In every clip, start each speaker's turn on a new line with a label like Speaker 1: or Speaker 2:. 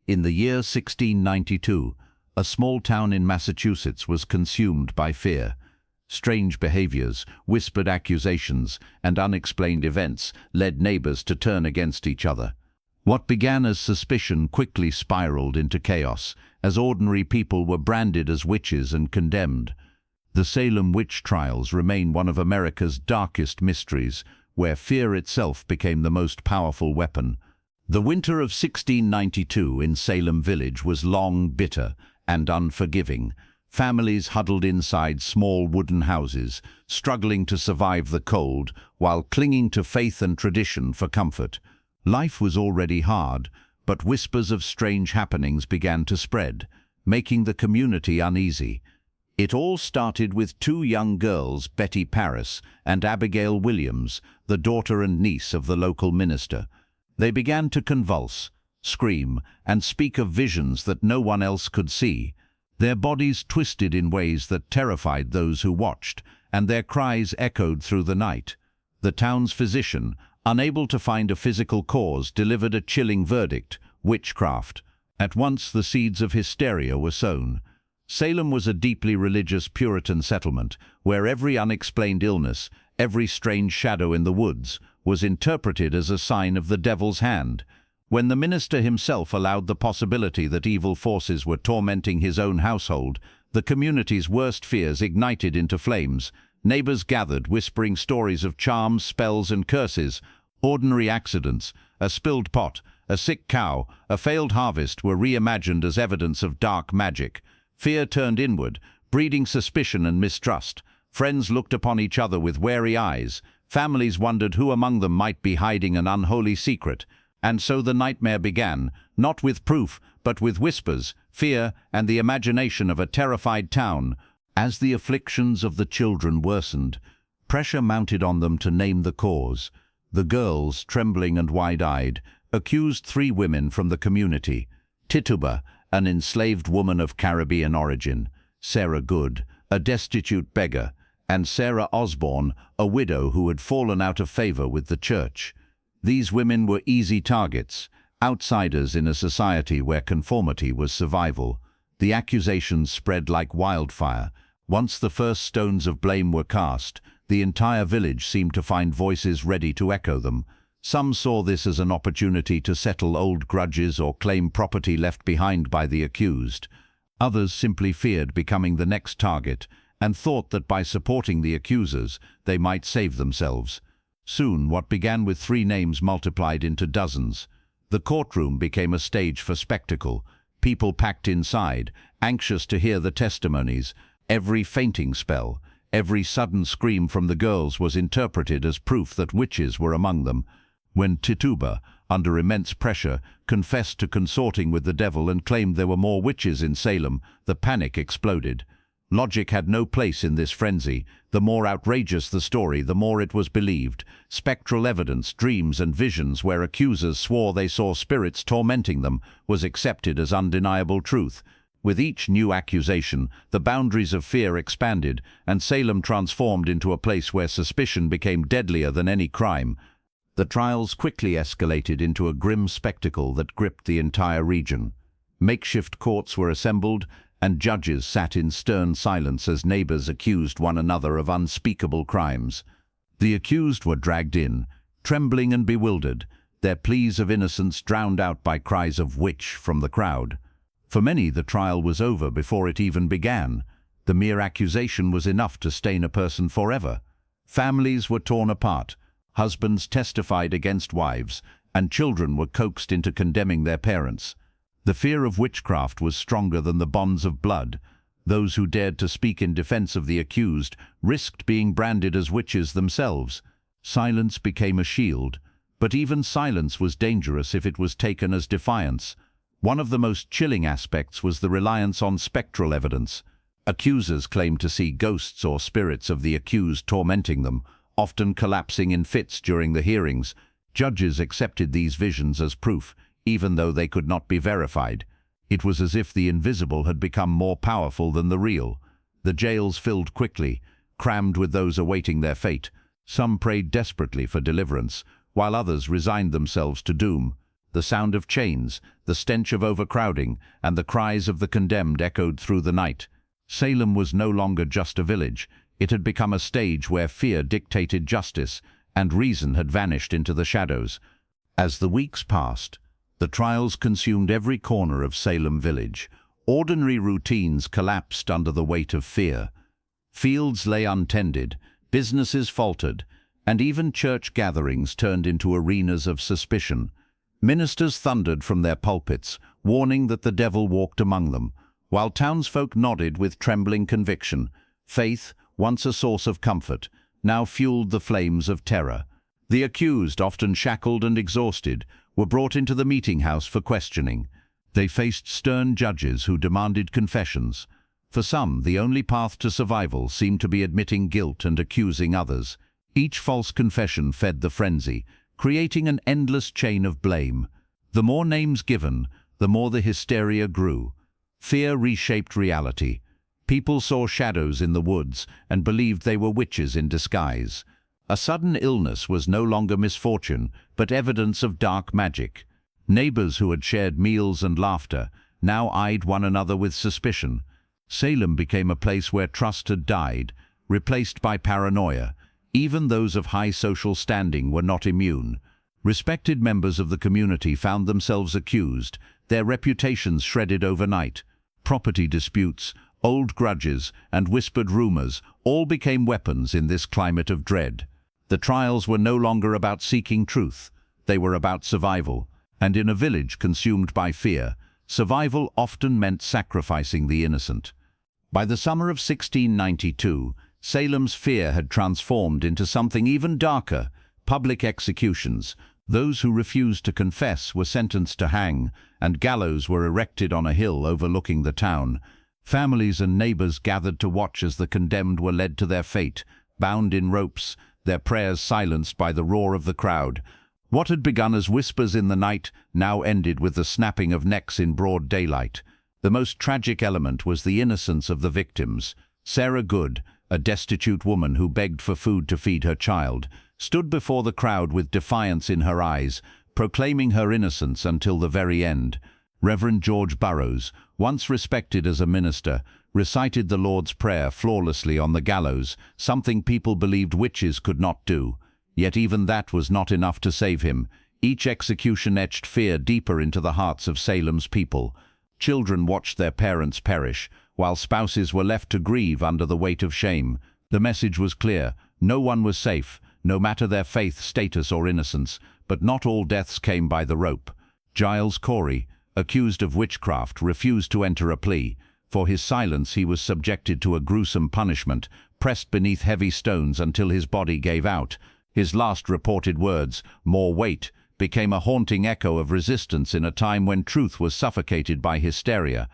Speaker 1: In the year 1692, a small town in Massachusetts was consumed by fear. Strange behaviors, whispered accusations, and unexplained events led neighbors to turn against each other. What began as suspicion quickly spiraled into chaos, as ordinary people were branded as witches and condemned. The Salem Witch Trials remain one of America's darkest mysteries, where fear itself became the most powerful weapon. The winter of 1692 in Salem Village was long, bitter, and unforgiving. Families huddled inside small wooden houses, struggling to survive the cold while clinging to faith and tradition for comfort. Life was already hard, but whispers of strange happenings began to spread, making the community uneasy. It all started with two young girls, Betty Paris and Abigail Williams, the daughter and niece of the local minister. They began to convulse, scream, and speak of visions that no one else could see. Their bodies twisted in ways that terrified those who watched, and their cries echoed through the night. The town's physician, unable to find a physical cause, delivered a chilling verdict: witchcraft. At once the seeds of hysteria were sown. Salem was a deeply religious Puritan settlement, where every unexplained illness, every strange shadow in the woods, was interpreted as a sign of the devil's hand. When the minister himself allowed the possibility that evil forces were tormenting his own household, the community's worst fears ignited into flames. Neighbors gathered, whispering stories of charms, spells, and curses. Ordinary accidents, a spilled pot, a sick cow, a failed harvest, were reimagined as evidence of dark magic. Fear turned inward, breeding suspicion and mistrust. Friends looked upon each other with wary eyes. Families wondered who among them might be hiding an unholy secret. And so the nightmare began, not with proof, but with whispers, fear, and the imagination of a terrified town. As the afflictions of the children worsened, pressure mounted on them to name the cause. The girls, trembling and wide-eyed, accused three women from the community: Tituba, an enslaved woman of Caribbean origin; Sarah Good, a destitute beggar; and Sarah Osborne, a widow who had fallen out of favor with the church. These women were easy targets, outsiders in a society where conformity was survival. The accusations spread like wildfire. Once the first stones of blame were cast, the entire village seemed to find voices ready to echo them. Some saw this as an opportunity to settle old grudges or claim property left behind by the accused. Others simply feared becoming the next target and thought that by supporting the accusers, they might save themselves. Soon, what began with three names multiplied into dozens. The courtroom became a stage for spectacle. People packed inside, anxious to hear the testimonies. Every fainting spell, every sudden scream from the girls was interpreted as proof that witches were among them. When Tituba, under immense pressure, confessed to consorting with the devil and claimed there were more witches in Salem, the panic exploded. Logic had no place in this frenzy. The more outrageous the story, the more it was believed. Spectral evidence, dreams and visions where accusers swore they saw spirits tormenting them, was accepted as undeniable truth. With each new accusation, the boundaries of fear expanded, and Salem transformed into a place where suspicion became deadlier than any crime. The trials quickly escalated into a grim spectacle that gripped the entire region. Makeshift courts were assembled, and judges sat in stern silence as neighbors accused one another of unspeakable crimes. The accused were dragged in, trembling and bewildered, their pleas of innocence drowned out by cries of "witch" from the crowd. For many, the trial was over before it even began. The mere accusation was enough to stain a person forever. Families were torn apart, husbands testified against wives, and children were coaxed into condemning their parents. The fear of witchcraft was stronger than the bonds of blood. Those who dared to speak in defense of the accused risked being branded as witches themselves. Silence became a shield, but even silence was dangerous if it was taken as defiance. One of the most chilling aspects was the reliance on spectral evidence. Accusers claimed to see ghosts or spirits of the accused tormenting them, often collapsing in fits during the hearings. Judges accepted these visions as proof, even though they could not be verified. It was as if the invisible had become more powerful than the real. The jails filled quickly, crammed with those awaiting their fate. Some prayed desperately for deliverance, while others resigned themselves to doom. The sound of chains, the stench of overcrowding, and the cries of the condemned echoed through the night. Salem was no longer just a village. It had become a stage where fear dictated justice, and reason had vanished into the shadows. As the weeks passed, the trials consumed every corner of Salem village. Ordinary routines collapsed under the weight of fear. Fields lay untended, businesses faltered, and even church gatherings turned into arenas of suspicion. Ministers thundered from their pulpits, warning that the devil walked among them, while townsfolk nodded with trembling conviction. Faith, once a source of comfort, now fueled the flames of terror. The accused, often shackled and exhausted, were brought into the meeting house for questioning. They faced stern judges who demanded confessions. For some, the only path to survival seemed to be admitting guilt and accusing others. Each false confession fed the frenzy, creating an endless chain of blame. The more names given, the more the hysteria grew. Fear reshaped reality. People saw shadows in the woods and believed they were witches in disguise. A sudden illness was no longer misfortune, but evidence of dark magic. Neighbors who had shared meals and laughter now eyed one another with suspicion. Salem became a place where trust had died, replaced by paranoia. Even those of high social standing were not immune. Respected members of the community found themselves accused, their reputations shredded overnight. Property disputes, old grudges, and whispered rumors all became weapons in this climate of dread. The trials were no longer about seeking truth. They were about survival. And in a village consumed by fear, survival often meant sacrificing the innocent. By the summer of 1692, Salem's fear had transformed into something even darker: public executions. Those who refused to confess were sentenced to hang, and gallows were erected on a hill overlooking the town. Families and neighbors gathered to watch as the condemned were led to their fate, bound in ropes, their prayers silenced by the roar of the crowd. What had begun as whispers in the night now ended with the snapping of necks in broad daylight. The most tragic element was the innocence of the victims. Sarah Good, a destitute woman who begged for food to feed her child, stood before the crowd with defiance in her eyes, proclaiming her innocence until the very end. Reverend George Burroughs, once respected as a minister, recited the Lord's Prayer flawlessly on the gallows, something people believed witches could not do. Yet even that was not enough to save him. Each execution etched fear deeper into the hearts of Salem's people. Children watched their parents perish, while spouses were left to grieve under the weight of shame. The message was clear: no one was safe, no matter their faith, status, or innocence. But not all deaths came by the rope. Giles Corey, accused of witchcraft, refused to enter a plea. For his silence, he was subjected to a gruesome punishment, pressed beneath heavy stones until his body gave out. His last reported words, "More weight," became a haunting echo of resistance in a time when truth was suffocated by hysteria.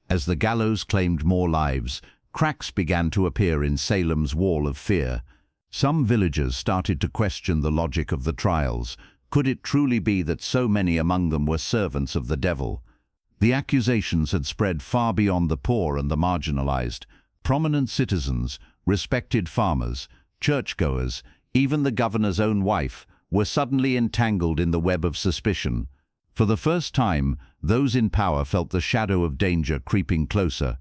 Speaker 1: As the gallows claimed more lives, cracks began to appear in Salem's wall of fear. Some villagers started to question the logic of the trials. Could it truly be that so many among them were servants of the devil? The accusations had spread far beyond the poor and the marginalized. Prominent citizens, respected farmers, churchgoers, even the governor's own wife, were suddenly entangled in the web of suspicion. For the first time, those in power felt the shadow of danger creeping closer.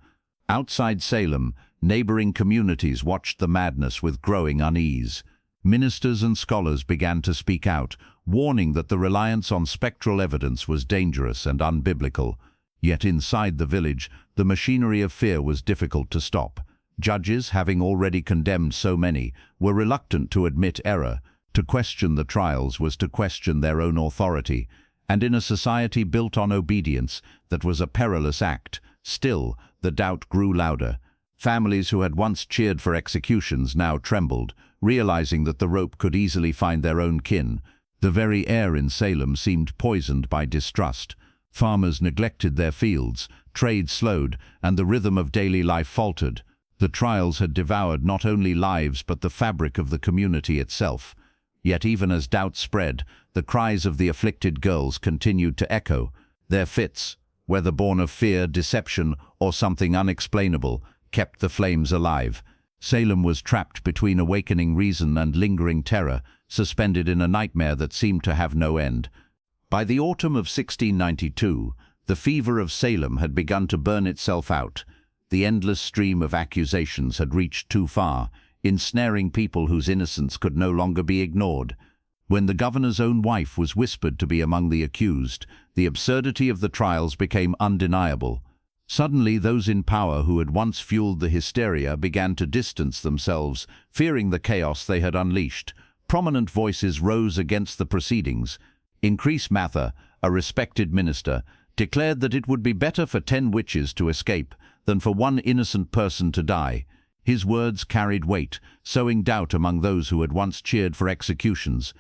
Speaker 1: Outside Salem, neighboring communities watched the madness with growing unease. Ministers and scholars began to speak out, warning that the reliance on spectral evidence was dangerous and unbiblical. Yet inside the village, the machinery of fear was difficult to stop. Judges, having already condemned so many, were reluctant to admit error. To question the trials was to question their own authority, and in a society built on obedience, that was a perilous act. Still, the doubt grew louder. Families who had once cheered for executions now trembled, realizing that the rope could easily find their own kin. The very air in Salem seemed poisoned by distrust. Farmers neglected their fields, trade slowed, and the rhythm of daily life faltered. The trials had devoured not only lives but the fabric of the community itself. Yet even as doubt spread, the cries of the afflicted girls continued to echo. Their fits, whether born of fear, deception, or something unexplainable, kept the flames alive. Salem was trapped between awakening reason and lingering terror, suspended in a nightmare that seemed to have no end. By the autumn of 1692, the fever of Salem had begun to burn itself out. The endless stream of accusations had reached too far, ensnaring people whose innocence could no longer be ignored. When the governor's own wife was whispered to be among the accused, the absurdity of the trials became undeniable. Suddenly, those in power who had once fueled the hysteria began to distance themselves, fearing the chaos they had unleashed. Prominent voices rose against the proceedings. Increase Mather, a respected minister, declared that it would be better for 10 witches to escape than for one innocent person to die. His words carried weight, sowing doubt among those who had once cheered for executions.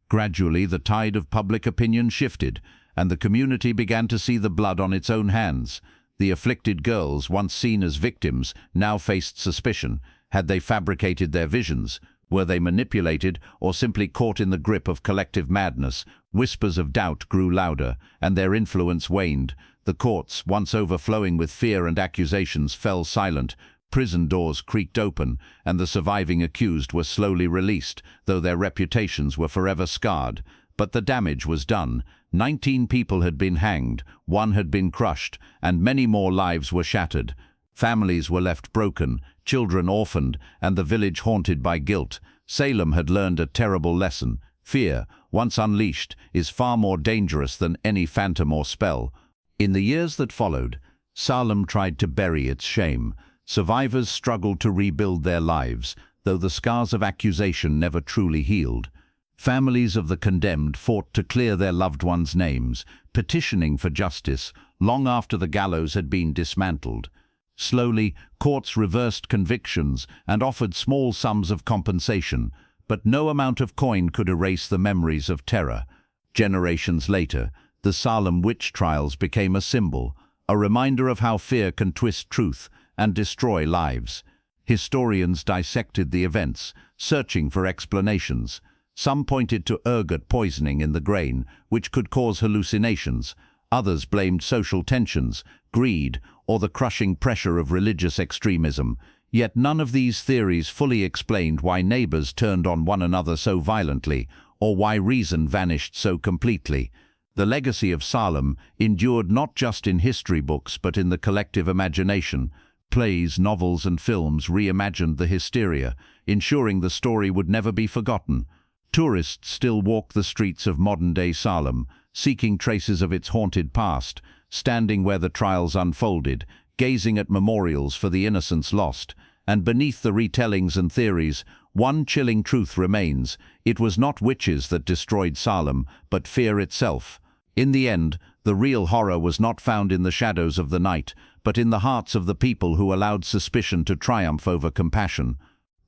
Speaker 1: Gradually, the tide of public opinion shifted, and the community began to see the blood on its own hands. The afflicted girls, once seen as victims, now faced suspicion. Had they fabricated their visions? Were they manipulated or simply caught in the grip of collective madness? Whispers of doubt grew louder, and their influence waned. The courts, once overflowing with fear and accusations, fell silent. Prison doors creaked open, and the surviving accused were slowly released, though their reputations were forever scarred. But the damage was done. 19 people had been hanged, 1 had been crushed, and many more lives were shattered. Families were left broken, children orphaned, and the village haunted by guilt. Salem had learned a terrible lesson. Fear, once unleashed, is far more dangerous than any phantom or spell. In the years that followed, Salem tried to bury its shame. Survivors struggled to rebuild their lives, though the scars of accusation never truly healed. Families of the condemned fought to clear their loved ones' names, petitioning for justice long after the gallows had been dismantled. Slowly, courts reversed convictions and offered small sums of compensation, but no amount of coin could erase the memories of terror. Generations later, the Salem Witch Trials became a symbol, a reminder of how fear can twist truth and destroy lives. Historians dissected the events, searching for explanations. Some pointed to ergot poisoning in the grain, which could cause hallucinations. Others blamed social tensions, greed, or the crushing pressure of religious extremism. Yet none of these theories fully explained why neighbors turned on one another so violently, or why reason vanished so completely. The legacy of Salem endured not just in history books but in the collective imagination. Plays, novels, and films reimagined the hysteria, ensuring the story would never be forgotten. Tourists still walk the streets of modern-day Salem, seeking traces of its haunted past, standing where the trials unfolded, gazing at memorials for the innocents lost. And beneath the retellings and theories, one chilling truth remains: it was not witches that destroyed Salem, but fear itself. In the end, the real horror was not found in the shadows of the night, but in the hearts of the people who allowed suspicion to triumph over compassion.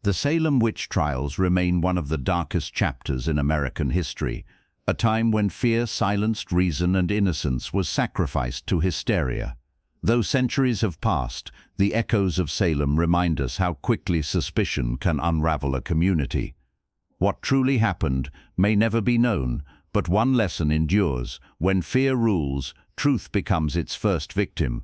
Speaker 1: The Salem Witch Trials remain one of the darkest chapters in American history, a time when fear silenced reason and innocence was sacrificed to hysteria. Though centuries have passed, the echoes of Salem remind us how quickly suspicion can unravel a community. What truly happened may never be known, but one lesson endures: when fear rules, truth becomes its first victim.